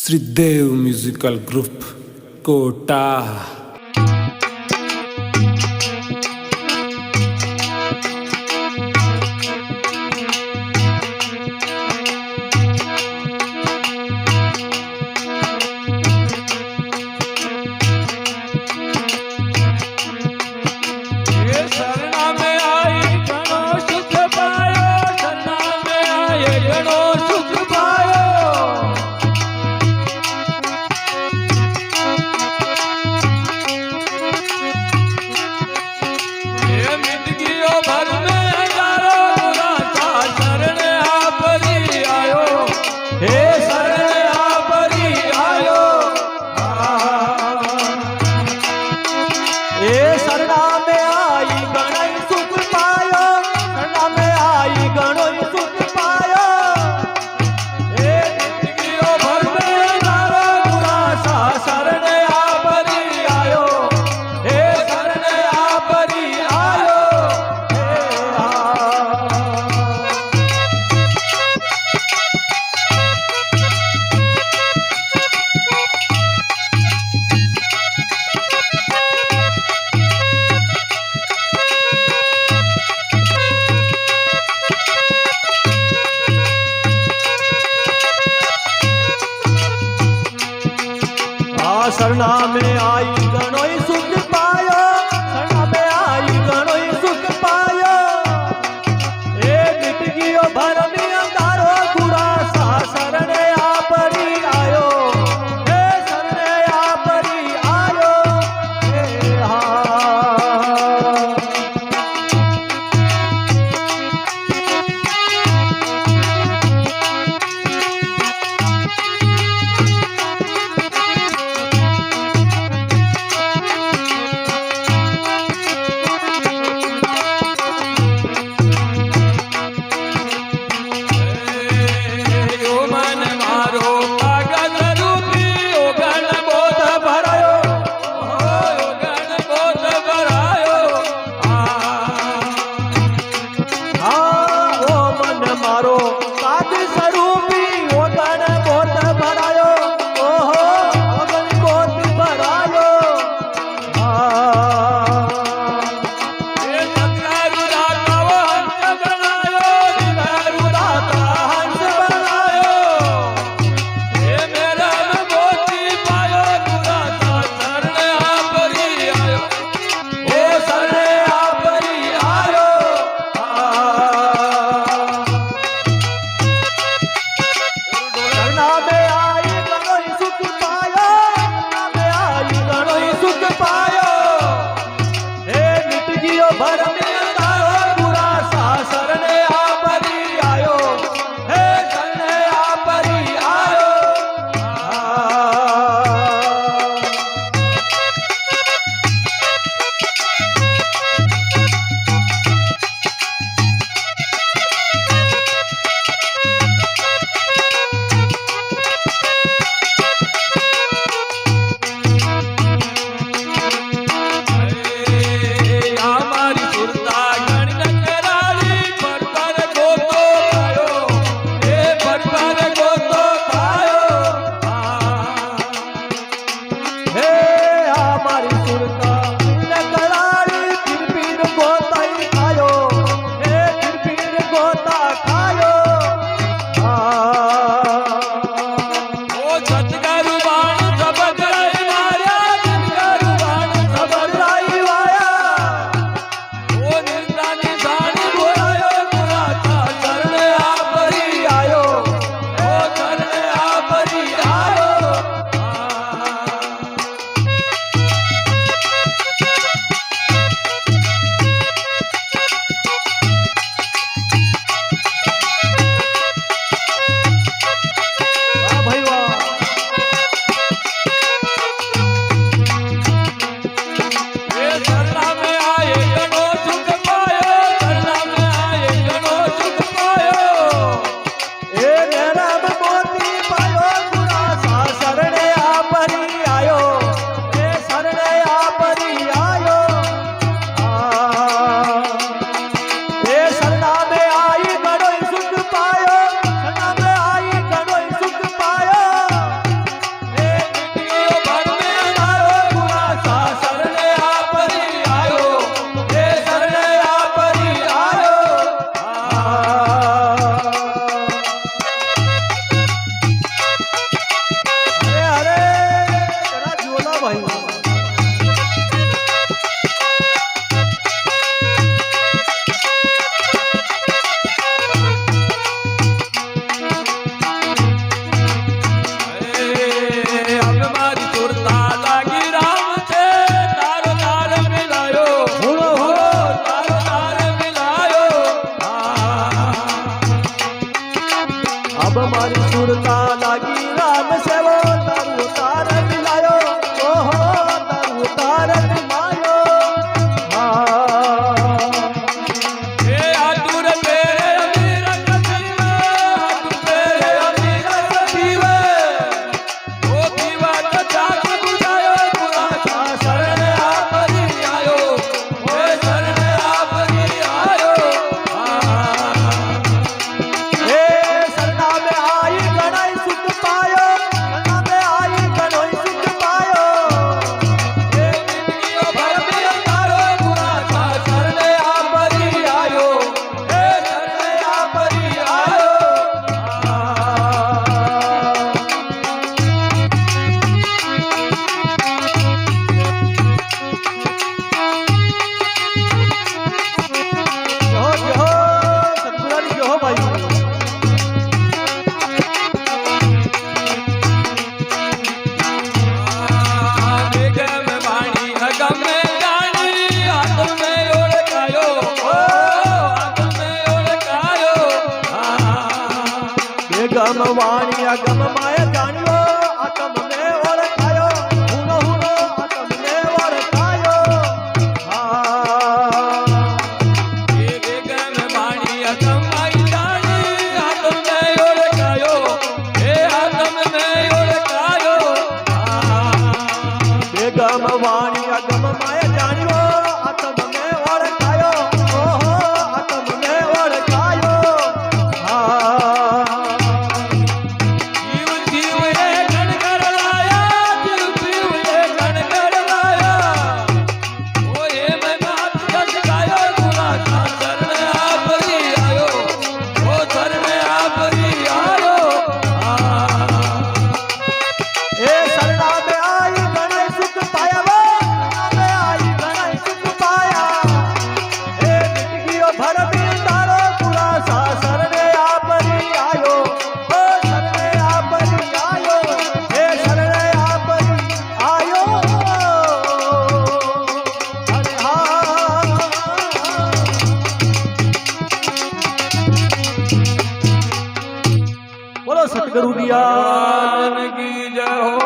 Shridev musical group Kota. शरणा में आई गणोई सुख पायो, शरणा में आई गणोई सुख पायो। ए मिट गयो भरमी अंधारो गुरासा, शरणे आपरी आयो, ए शरणे आपरी आयो। ए हा अब मारी सुरता लागी राम सेवो तारू तार मिलायो ओहो तारू तार मिलायो ए आतुर तेरे अमीर कबीर आतुर तेरे अमीर कबीर ओ दीवा तो जाग बुझायो पूरा सा शरण आपरी आयो ओ शरण आपरी आयो ए सरना में आई गणाई सुख पायो सरना में आई गणाई सुख पायो ए मिटियो भर में अंधारो पूरा सा शरण आपरी आयो ए शरण आपरी आयो जो सतगुरानी जो भाई निगम वाणी अगम जानी आत्म में ओळखायो ओ आत्म में ओळखायो बेगम वाणी अगम माया जानियो आत्म में ओळखायो हुनो हुनो आत्म में ओळखायो ये निगम वाणी अगम आई जानी आत्म में ओळखायो हे आत्म में ओळखायो बेगम वाणी अगम माया जानियो आत्म में ओळखायो ओहो आत्म में ओळखायो जीव जीव ये गण कर लाया जीव जीव ये गण कर लाया ओ ये मैं बात जग गायो पूरा सा शरण आपरी आयो ओ शरण आपरी आयो ए सरना में आई गणाई सुख पाया वो सरना में आई गणाई सुख पाया ए मिट गयो भर में तारो पूरा सा शरणे आपरी आयो ओ शरणे आपरी आयो ए शरणे आपरी आयो अरे हाँ बोलो सतगुरु दिया की जय हो